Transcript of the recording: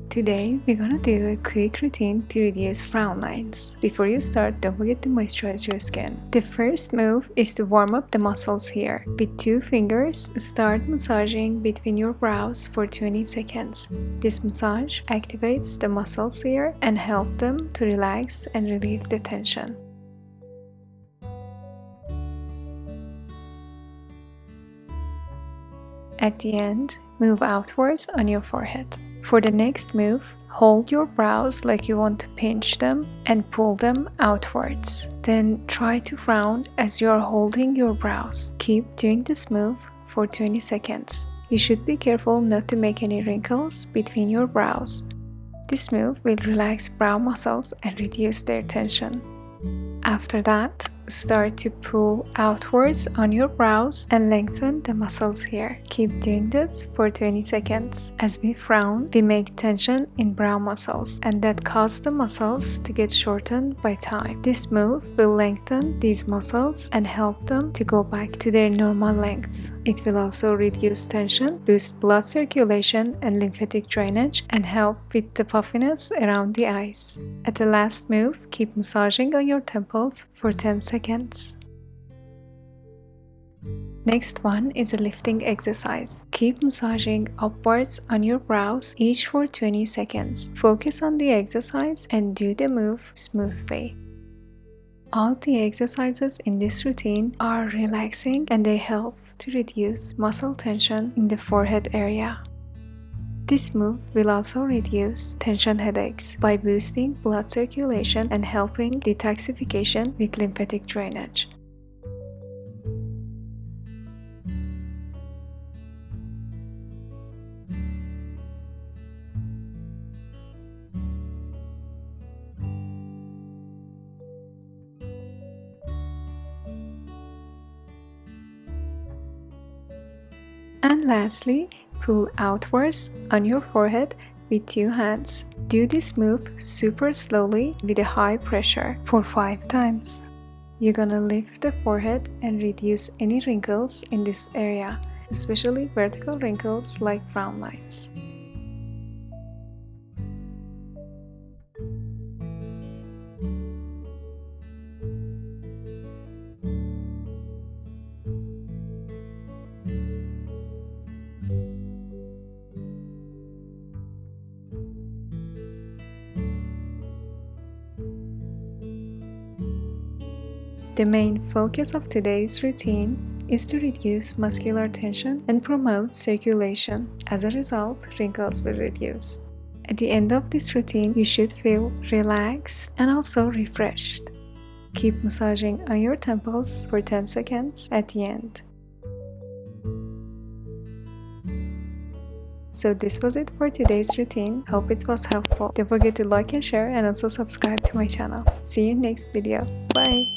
Today, we're gonna do a quick routine to reduce frown lines. Before you start, don't forget to moisturize your skin. The first move is to warm up the muscles here. With 2 fingers, start massaging between your brows for 20 seconds. This massage activates the muscles here and helps them to relax and relieve the tension. At the end, move outwards on your forehead. For the next move, hold your brows like you want to pinch them and pull them outwards. Then try to frown as you are holding your brows. Keep doing this move for 20 seconds. You should be careful not to make any wrinkles between your brows. This move will relax brow muscles and reduce their tension. After that, start to pull outwards on your brows and lengthen the muscles here. Keep doing this for 20 seconds. As we frown, we make tension in brow muscles, and that causes the muscles to get shortened by time. This move will lengthen these muscles and help them to go back to their normal length. It will also reduce tension, boost blood circulation and lymphatic drainage, and help with the puffiness around the eyes. At the last move, keep massaging on your temples for 10 seconds. Next one is a lifting exercise. Keep massaging upwards on your brows each for 20 seconds. Focus on the exercise and do the move smoothly. All the exercises in this routine are relaxing and they help to reduce muscle tension in the forehead area. This move will also reduce tension headaches by boosting blood circulation and helping detoxification with lymphatic drainage. And lastly, pull outwards on your forehead with 2 hands. Do this move super slowly with a high pressure for 5 times. You're gonna lift the forehead and reduce any wrinkles in this area, especially vertical wrinkles like frown lines. The main focus of today's routine is to reduce muscular tension and promote circulation. As a result, wrinkles will reduce. At the end of this routine, you should feel relaxed and also refreshed. Keep massaging on your temples for 10 seconds at the end. So this was it for today's routine. Hope it was helpful. Don't forget to like and share and also subscribe to my channel. See you next video. Bye!